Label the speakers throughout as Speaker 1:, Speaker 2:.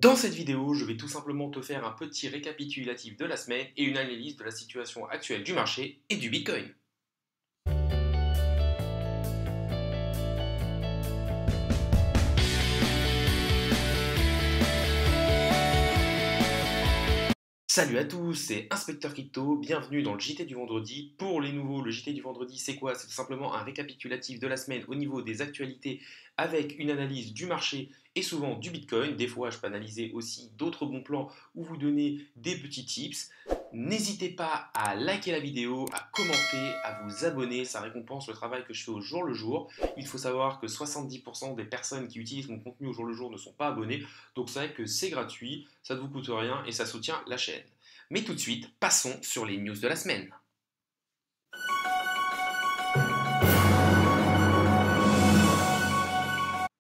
Speaker 1: Dans cette vidéo, je vais tout simplement te faire un petit récapitulatif de la semaine et une analyse de la situation actuelle du marché et du Bitcoin. Salut à tous, c'est Inspecteur Crypto, bienvenue dans le JT du vendredi. Pour les nouveaux, le JT du vendredi, c'est quoi? C'est tout simplement un récapitulatif de la semaine au niveau des actualités avec une analyse du marché et souvent du Bitcoin. Des fois, je peux analyser aussi d'autres bons plans ou vous donner des petits tips. N'hésitez pas à liker la vidéo, à commenter, à vous abonner, ça récompense le travail que je fais au jour le jour. Il faut savoir que 70% des personnes qui utilisent mon contenu au jour le jour ne sont pas abonnées, donc c'est vrai que c'est gratuit, ça ne vous coûte rien et ça soutient la chaîne. Mais tout de suite, passons sur les news de la semaine.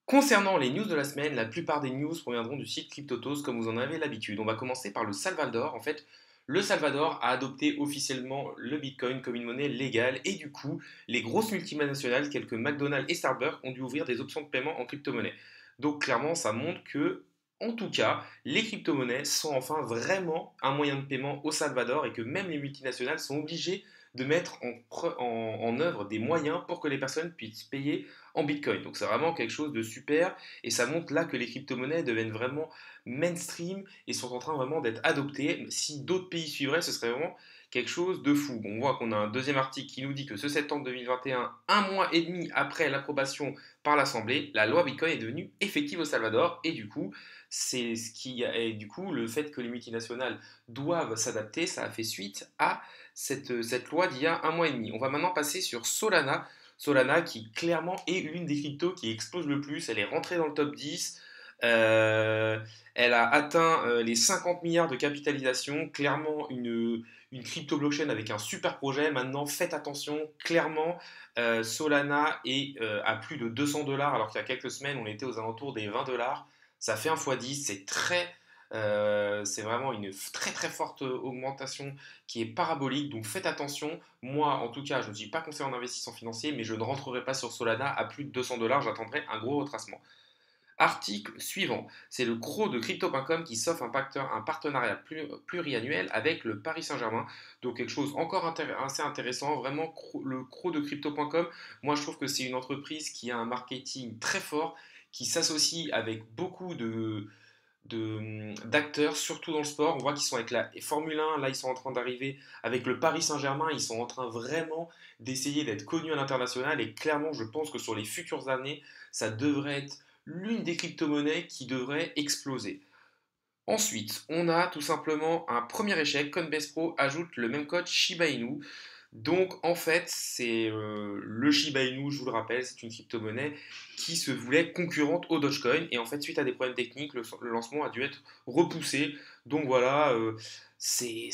Speaker 1: Concernant les news de la semaine, la plupart des news proviendront du site Cryptotos comme vous en avez l'habitude. On va commencer par le Salvador. En fait, le Salvador a adopté officiellement le Bitcoin comme une monnaie légale et du coup, les grosses multinationales telles que McDonald's et Starbucks ont dû ouvrir des options de paiement en crypto-monnaie. Donc clairement, ça montre que, en tout cas, les crypto-monnaies sont enfin vraiment un moyen de paiement au Salvador et que même les multinationales sont obligées de mettre en œuvre des moyens pour que les personnes puissent payer en Bitcoin. Donc c'est vraiment quelque chose de super et ça montre là que les crypto-monnaies deviennent vraiment mainstream et sont en train vraiment d'être adoptées. Si d'autres pays suivraient, ce serait vraiment quelque chose de fou. Bon, on voit qu'on a un deuxième article qui nous dit que ce septembre 2021, un mois et demi après l'approbation par l'Assemblée, la loi Bitcoin est devenue effective au Salvador et du coup, c'est ce qui est du coup le fait que les multinationales doivent s'adapter, ça a fait suite à cette loi d'il y a un mois et demi. On va maintenant passer sur Solana. Solana qui clairement est l'une des cryptos qui explose le plus. Elle est rentrée dans le top 10. Elle a atteint les 50 milliards de capitalisation. Clairement une crypto blockchain avec un super projet. Maintenant, faites attention. Clairement, Solana est à plus de 200 dollars alors qu'il y a quelques semaines, on était aux alentours des 20 dollars. Ça fait un x10. C'est vraiment une très très forte augmentation qui est parabolique, donc faites attention. Moi, en tout cas, je ne suis pas conseiller en investissement financier, mais je ne rentrerai pas sur Solana à plus de 200 dollars, j'attendrai un gros retracement. Article suivant, c'est le CRO de Crypto.com qui s'offre un partenariat pluriannuel avec le Paris Saint-Germain. Donc quelque chose encore assez intéressant, vraiment le CRO de Crypto.com. Moi je trouve que c'est une entreprise qui a un marketing très fort, qui s'associe avec beaucoup d'acteurs, surtout dans le sport. On voit qu'ils sont avec la Formule 1, là ils sont en train d'arriver avec le Paris Saint-Germain, ils sont en train vraiment d'essayer d'être connus à l'international et clairement je pense que sur les futures années, ça devrait être l'une des crypto-monnaies qui devrait exploser. Ensuite, on a tout simplement un premier échec. Coinbase Pro ajoute le même code Shiba Inu. Donc en fait, c'est le Shiba Inu, je vous le rappelle, c'est une crypto-monnaie qui se voulait concurrente au Dogecoin. Et en fait, suite à des problèmes techniques, le lancement a dû être repoussé. Donc voilà, c'est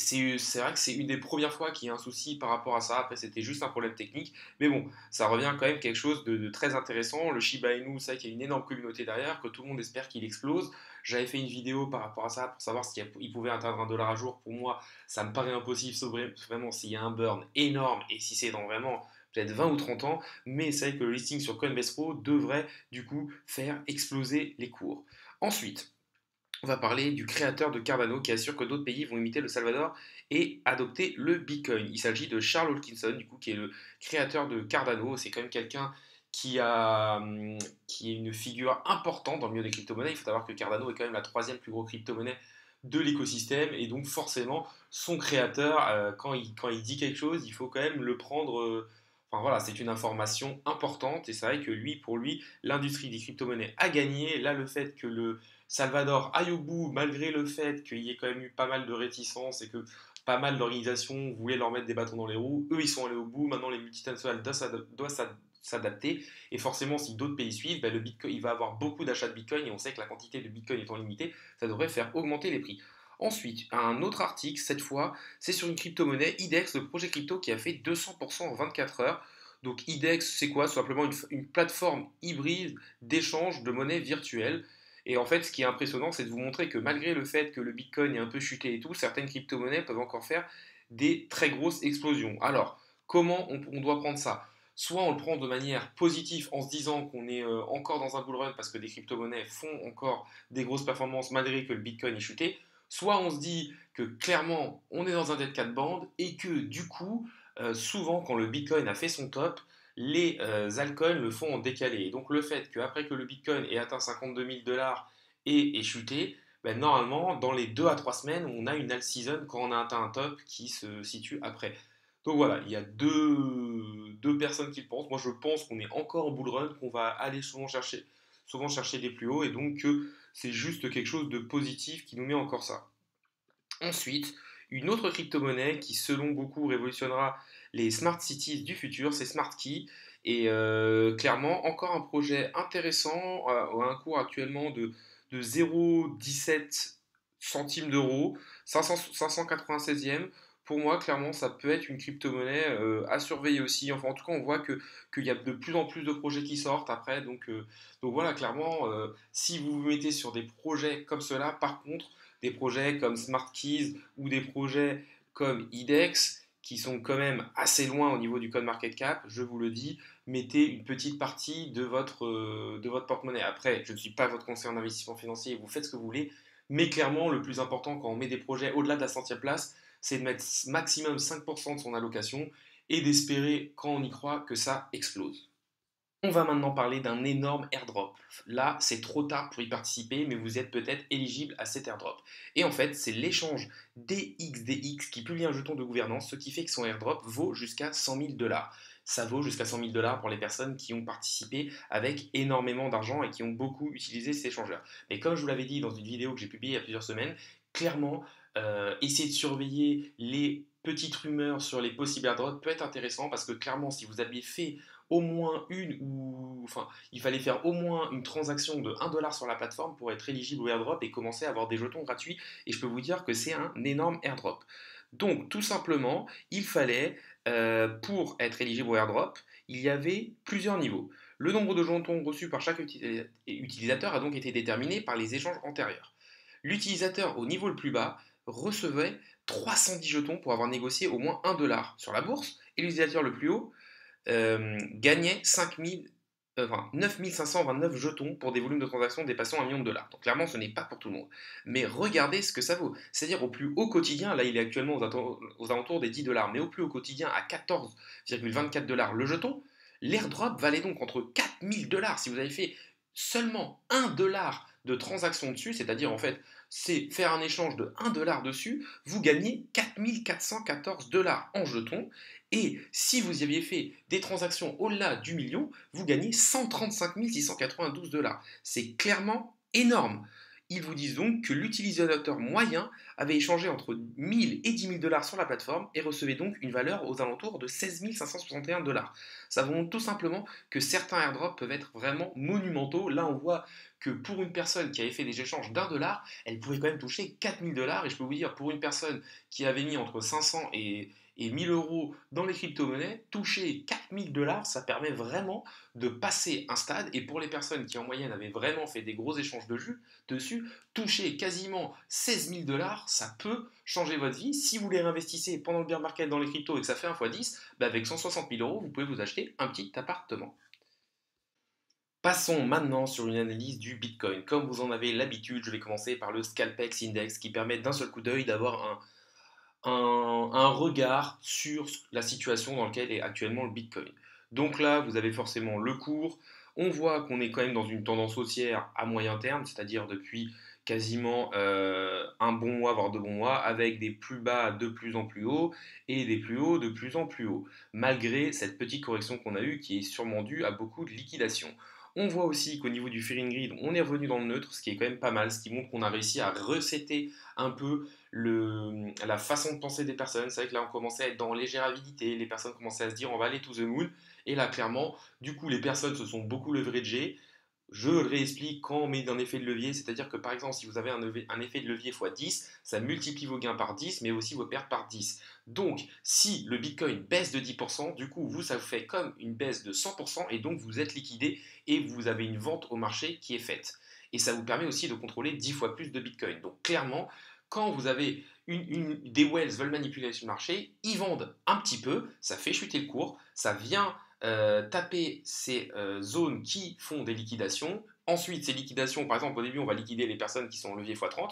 Speaker 1: vrai que c'est une des premières fois qu'il y a un souci par rapport à ça. Après, c'était juste un problème technique. Mais bon, ça revient quand même quelque chose de très intéressant. Le Shiba Inu, c'est vrai qu'il y a une énorme communauté derrière, que tout le monde espère qu'il explose. J'avais fait une vidéo par rapport à ça pour savoir s'il pouvait atteindre 1 dollar à jour. Pour moi, ça me paraît impossible, sauf vraiment s'il y a un burn énorme et si c'est dans vraiment peut-être 20 ou 30 ans. Mais c'est vrai que le listing sur Coinbase Pro devrait du coup faire exploser les cours. Ensuite, on va parler du créateur de Cardano qui assure que d'autres pays vont imiter le Salvador et adopter le Bitcoin. Il s'agit de Charles Hoskinson, du coup, qui est le créateur de Cardano. C'est quand même quelqu'un qui est une figure importante dans le milieu des crypto-monnaies. Il faut savoir que Cardano est quand même la troisième plus grosse crypto-monnaie de l'écosystème et donc forcément son créateur, quand il dit quelque chose, il faut quand même le prendre. Enfin voilà, c'est une information importante et c'est vrai que lui, pour lui, l'industrie des crypto-monnaies a gagné. Là, le fait que le Salvador aille au bout, malgré le fait qu'il y ait quand même eu pas mal de réticences et que pas mal d'organisations voulaient leur mettre des bâtons dans les roues, eux ils sont allés au bout. Maintenant, les multinationales doivent s'adapter et forcément, si d'autres pays suivent, ben, le Bitcoin, il va avoir beaucoup d'achats de Bitcoin et on sait que la quantité de Bitcoin étant limitée, ça devrait faire augmenter les prix. Ensuite, un autre article, cette fois, c'est sur une crypto-monnaie, IDEX, le projet crypto qui a fait 200% en 24 heures. Donc IDEX, c'est quoi? C'est simplement une plateforme hybride d'échange de monnaie virtuelle. Et en fait, ce qui est impressionnant, c'est de vous montrer que malgré le fait que le Bitcoin est un peu chuté et tout, certaines crypto-monnaies peuvent encore faire des très grosses explosions. Alors, comment on doit prendre ça? soit on le prend de manière positive en se disant qu'on est encore dans un bull run parce que des crypto-monnaies font encore des grosses performances malgré que le Bitcoin est chuté, soit on se dit que clairement on est dans un dead cat band et que du coup, souvent quand le Bitcoin a fait son top, les altcoins le font en décalé. Et donc le fait qu'après que le Bitcoin ait atteint 52 000 dollars et ait chuté, ben, normalement, dans les 2 à 3 semaines, on a une alt season quand on a atteint un top qui se situe après. Donc voilà, il y a deux personnes qui le pensent. Moi, je pense qu'on est encore en bull run, qu'on va aller souvent chercher des plus hauts, et donc que c'est juste quelque chose de positif qui nous met encore ça. Ensuite, une autre crypto-monnaie qui, selon beaucoup, révolutionnera les smart cities du futur, c'est SmartKey. Et clairement, encore un projet intéressant à un cours actuellement de 0,17 centimes d'euros, 596e. Pour moi, clairement, ça peut être une crypto-monnaie à surveiller aussi. Enfin, en tout cas, on voit qu'il y a de plus en plus de projets qui sortent après. Donc voilà, clairement, si vous vous mettez sur des projets comme cela, par contre, des projets comme SmartKeys ou des projets comme IDEX, qui sont quand même assez loin au niveau du code market cap, je vous le dis, mettez une petite partie de votre porte-monnaie. Après, je ne suis pas votre conseiller en investissement financier, vous faites ce que vous voulez, mais clairement, le plus important quand on met des projets au-delà de la centième place, c'est de mettre maximum 5% de son allocation et d'espérer, quand on y croit, que ça explose. On va maintenant parler d'un énorme airdrop. Là, c'est trop tard pour y participer, mais vous êtes peut-être éligible à cet airdrop. Et en fait, c'est l'échange DXDX qui publie un jeton de gouvernance, ce qui fait que son airdrop vaut jusqu'à 100 000 dollars. Ça vaut jusqu'à 100 000 dollars pour les personnes qui ont participé avec énormément d'argent et qui ont beaucoup utilisé ces échangeurs. Mais comme je vous l'avais dit dans une vidéo que j'ai publiée il y a plusieurs semaines, clairement, essayez de surveiller les petites rumeurs sur les possibles airdrops peut être intéressant parce que clairement, si vous aviez fait au moins il fallait faire au moins une transaction de 1 dollar sur la plateforme pour être éligible au airdrop et commencer à avoir des jetons gratuits. Et je peux vous dire que c'est un énorme airdrop. Donc, tout simplement, il fallait, pour être éligible au airdrop, il y avait plusieurs niveaux. Le nombre de jetons reçus par chaque utilisateur a donc été déterminé par les échanges antérieurs. L'utilisateur au niveau le plus bas recevait 310 jetons pour avoir négocié au moins 1 dollar sur la bourse, et l'utilisateur le plus haut gagnait 9 529 jetons pour des volumes de transactions dépassant 1 million de dollars. Donc clairement, ce n'est pas pour tout le monde. Mais regardez ce que ça vaut. C'est-à-dire au plus haut quotidien, là il est actuellement aux alentours des 10 dollars, mais au plus haut quotidien à 14,24 dollars le jeton, l'airdrop valait donc entre 4000 dollars. Si vous avez fait seulement 1 dollar de transaction dessus, c'est-à-dire en fait, c'est faire un échange de 1 dollar dessus, vous gagnez 4414 dollars en jetons. Et si vous y aviez fait des transactions au-delà du million, vous gagnez 135 692 dollars. C'est clairement énorme. Ils vous disent donc que l'utilisateur moyen avait échangé entre 1000 et 10 000 dollars sur la plateforme et recevait donc une valeur aux alentours de 16 561 dollars. Ça montre tout simplement que certains airdrops peuvent être vraiment monumentaux. Là, on voit que pour une personne qui avait fait des échanges d'1 dollar, elle pouvait quand même toucher 4000 dollars. Et je peux vous dire, pour une personne qui avait mis entre 500 et 1000 euros dans les crypto-monnaies, toucher 4000 dollars, ça permet vraiment de passer un stade. Et pour les personnes qui en moyenne avaient vraiment fait des gros échanges dessus, toucher quasiment 16 000 dollars, ça peut changer votre vie. Si vous les réinvestissez pendant le bear market dans les cryptos et que ça fait 1 x 10, bah avec 160 000 euros, vous pouvez vous acheter un petit appartement. Passons maintenant sur une analyse du Bitcoin. Comme vous en avez l'habitude, je vais commencer par le Scalpex Index qui permet d'un seul coup d'œil d'avoir un regard sur la situation dans laquelle est actuellement le Bitcoin. Donc là, vous avez forcément le cours. On voit qu'on est quand même dans une tendance haussière à moyen terme, c'est-à-dire depuis quasiment un bon mois, voire 2 bons mois, avec des plus bas de plus en plus hauts et des plus hauts de plus en plus hauts, malgré cette petite correction qu'on a eue qui est sûrement due à beaucoup de liquidation. On voit aussi qu'au niveau du Fear and Greed, on est revenu dans le neutre, ce qui est quand même pas mal, ce qui montre qu'on a réussi à resetter un peu la façon de penser des personnes. C'est vrai que là, on commençait à être dans légère avidité, les personnes commençaient à se dire on va aller to the moon. Et là, clairement, du coup, les personnes se sont beaucoup leveragées. Je le réexplique quand on met un effet de levier, c'est-à-dire que par exemple, si vous avez un effet de levier x 10, ça multiplie vos gains par 10, mais aussi vos pertes par 10. Donc, si le Bitcoin baisse de 10%, du coup, vous, ça vous fait comme une baisse de 100%, et donc vous êtes liquidé et vous avez une vente au marché qui est faite. Et ça vous permet aussi de contrôler 10 fois plus de Bitcoin. Donc, clairement, quand vous avez des whales veulent manipuler sur le marché, ils vendent un petit peu, ça fait chuter le cours, ça vient taper ces zones qui font des liquidations. Ensuite, ces liquidations, par exemple, au début, on va liquider les personnes qui sont au levier x30.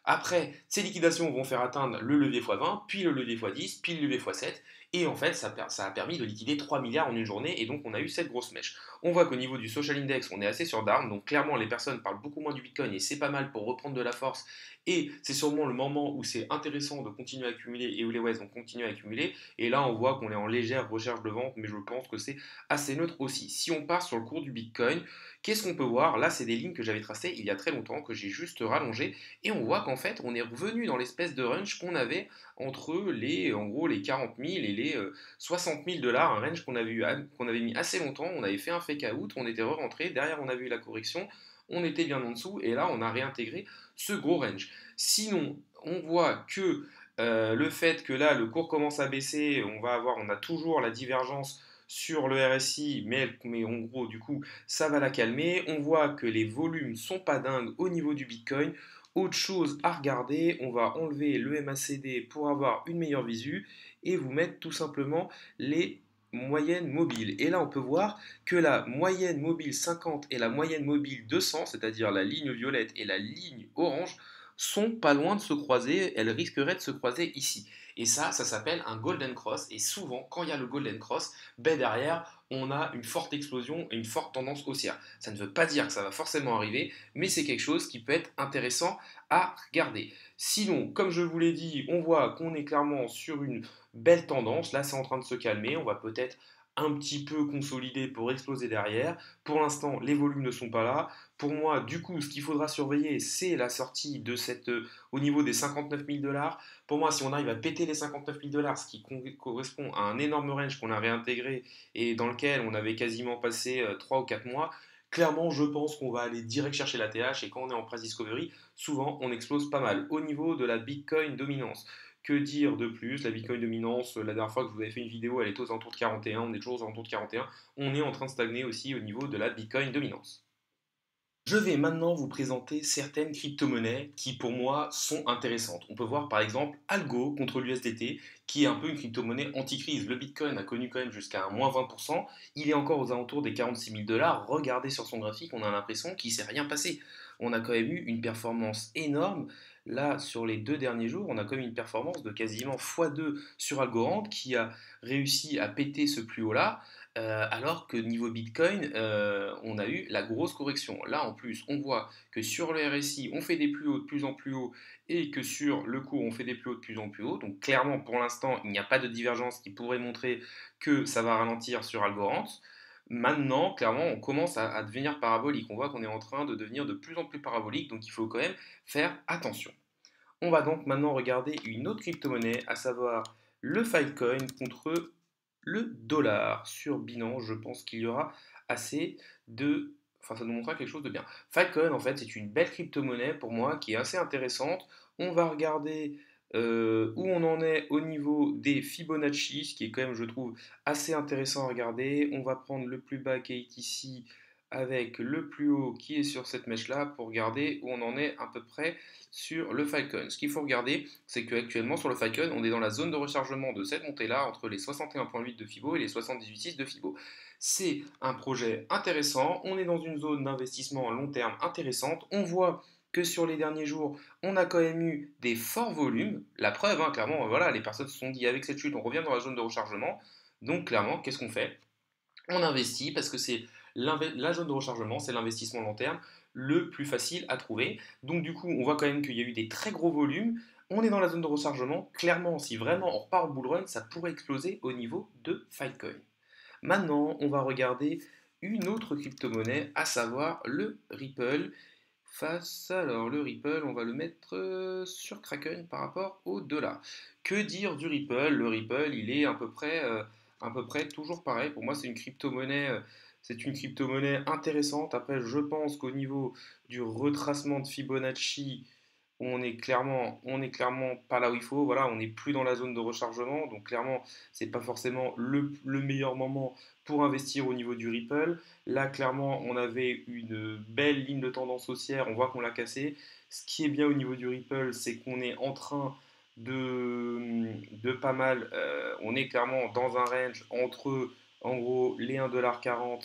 Speaker 1: Après, ces liquidations vont faire atteindre le levier x20, puis le levier x10, puis le levier x7. Et en fait, ça a permis de liquider 3 milliards en une journée. Et donc, on a eu cette grosse mèche. On voit qu'au niveau du social index, on est assez sur d'armes. Donc, clairement, les personnes parlent beaucoup moins du Bitcoin. Et c'est pas mal pour reprendre de la force. Et c'est sûrement le moment où c'est intéressant de continuer à accumuler et où les West vont continuer à accumuler. Et là, on voit qu'on est en légère recherche de vente. Mais je pense que c'est assez neutre aussi. Si on part sur le cours du Bitcoin, qu'est-ce qu'on peut voir? Là, c'est des lignes que j'avais tracées il y a très longtemps, que j'ai juste rallongées. Et on voit qu'en fait, on est revenu dans l'espèce de range qu'on avait entre en gros, les 40 000 et les 60 000 dollars, un range qu'on avait mis assez longtemps. On avait fait un fake out, on était re-rentré, derrière on a vu la correction, on était bien en dessous, et là on a réintégré ce gros range. Sinon, on voit que le fait que là le cours commence à baisser, on a toujours la divergence sur le RSI, mais en gros, du coup, ça va la calmer. On voit que les volumes sont pas dingues au niveau du Bitcoin. Autre chose à regarder, on va enlever le MACD pour avoir une meilleure visu et vous mettre tout simplement les moyennes mobiles. Et là, on peut voir que la moyenne mobile 50 et la moyenne mobile 200, c'est-à-dire la ligne violette et la ligne orange, sont pas loin de se croiser. Elles risqueraient de se croiser ici. Et ça s'appelle un golden cross. Et souvent, quand il y a le golden cross, ben derrière, on a une forte explosion et une forte tendance haussière. Ça ne veut pas dire que ça va forcément arriver, mais c'est quelque chose qui peut être intéressant à regarder. Sinon, comme je vous l'ai dit, on voit qu'on est clairement sur une belle tendance. Là, c'est en train de se calmer. On va peut-être un petit peu consolider pour exploser derrière. Pour l'instant, les volumes ne sont pas là. Pour moi, du coup, ce qu'il faudra surveiller, c'est la sortie de au niveau des 59 000 dollars. Pour moi, si on arrive à péter les 59 000 dollars, ce qui correspond à un énorme range qu'on a réintégré et dans lequel on avait quasiment passé 3 ou 4 mois, clairement, je pense qu'on va aller direct chercher la TH et quand on est en price discovery, souvent on explose pas mal. Au niveau de la Bitcoin dominance, que dire de plus? La Bitcoin dominance, la dernière fois que je vous avais fait une vidéo, elle était aux alentours de 41, on est toujours aux alentours de 41. On est en train de stagner aussi au niveau de la Bitcoin dominance. Je vais maintenant vous présenter certaines crypto-monnaies qui pour moi sont intéressantes. On peut voir par exemple Algo contre l'USDT qui est un peu une crypto-monnaie anti-crise. Le Bitcoin a connu quand même jusqu'à un moins 20%. Il est encore aux alentours des 46 000 dollars. Regardez sur son graphique, on a l'impression qu'il ne s'est rien passé. On a quand même eu une performance énorme. Là, sur les 2 derniers jours, on a quand même une performance de quasiment x2 sur Algorand qui a réussi à péter ce plus haut-là. Alors que niveau Bitcoin, on a eu la grosse correction. Là, en plus, on voit que sur le RSI, on fait des plus hauts de plus en plus haut et que sur le cours, on fait des plus hauts de plus en plus haut. Donc, clairement, pour l'instant, il n'y a pas de divergence qui pourrait montrer que ça va ralentir sur Algorand. Maintenant, clairement, on commence à devenir parabolique. On voit qu'on est en train de devenir de plus en plus parabolique, donc il faut quand même faire attention. On va donc maintenant regarder une autre crypto-monnaie, à savoir le Filecoin contre le dollar. Sur Binance, je pense qu'il y aura assez de... Enfin, ça nous montrera quelque chose de bien. Filecoin, en fait, c'est une belle crypto-monnaie pour moi qui est assez intéressante. On va regarder où on en est au niveau des Fibonacci, ce qui est quand même, je trouve, assez intéressant à regarder. On va prendre le plus bas qui est ici avec le plus haut qui est sur cette mèche-là pour regarder où on en est à peu près sur le Falcon. Ce qu'il faut regarder, c'est qu'actuellement sur le Falcon, on est dans la zone de rechargement de cette montée-là entre les 61,8 de Fibo et les 78,6 de Fibo. C'est un projet intéressant, on est dans une zone d'investissement à long terme intéressante, on voit que sur les derniers jours, on a quand même eu des forts volumes. La preuve, hein, clairement, voilà, les personnes se sont dit avec cette chute, on revient dans la zone de rechargement. Donc clairement, qu'est-ce qu'on fait? On investit parce que c'est la zone de rechargement, c'est l'investissement long terme le plus facile à trouver. Donc du coup, on voit quand même qu'il y a eu des très gros volumes. On est dans la zone de rechargement. Clairement, si vraiment on repart au bull run, ça pourrait exploser au niveau de Filecoin. Maintenant, on va regarder une autre crypto-monnaie, à savoir le Ripple. Alors le Ripple, on va le mettre sur Kraken par rapport au dollar. Que dire du Ripple? Le Ripple, il est à peu près toujours pareil. Pour moi, c'est une crypto-monnaie intéressante. Après, je pense qu'au niveau du retracement de Fibonacci, on est clairement pas là où il faut. Voilà, on n'est plus dans la zone de rechargement. Donc clairement, c'est pas forcément le meilleur moment pour investir au niveau du Ripple. Là, clairement, on avait une belle ligne de tendance haussière. On voit qu'on l'a cassée. Ce qui est bien au niveau du Ripple, c'est qu'on est en train de pas mal. On est clairement dans un range entre En gros, les 1,40$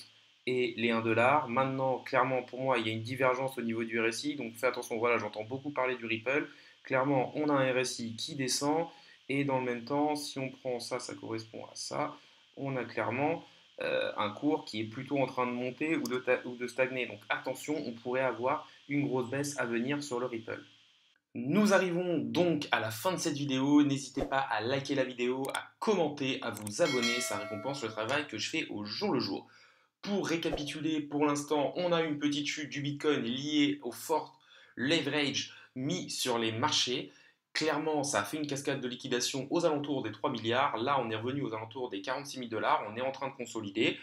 Speaker 1: et les 1$. Maintenant, clairement, pour moi, il y a une divergence au niveau du RSI. Donc fais attention, voilà, j'entends beaucoup parler du Ripple. Clairement, on a un RSI qui descend. Et dans le même temps, si on prend ça, ça correspond à ça. On a clairement un cours qui est plutôt en train de monter ou de stagner. Donc attention, on pourrait avoir une grosse baisse à venir sur le Ripple. Nous arrivons donc à la fin de cette vidéo. N'hésitez pas à liker la vidéo, à commenter, à vous abonner. Ça récompense le travail que je fais au jour le jour. Pour récapituler, pour l'instant, on a une petite chute du Bitcoin liée au fort leverage mis sur les marchés. Clairement, ça a fait une cascade de liquidation aux alentours des 3 milliards. Là, on est revenu aux alentours des 46 000 $. On est en train de consolider.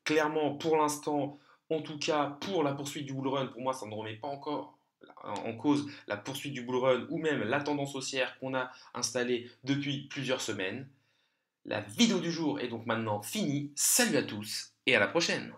Speaker 1: Clairement, pour l'instant, en tout cas, pour la poursuite du bull run, pour moi, ça ne remet pas encore en cause la poursuite du bull run ou même la tendance haussière qu'on a installée depuis plusieurs semaines. La vidéo du jour est donc maintenant finie. Salut à tous et à la prochaine.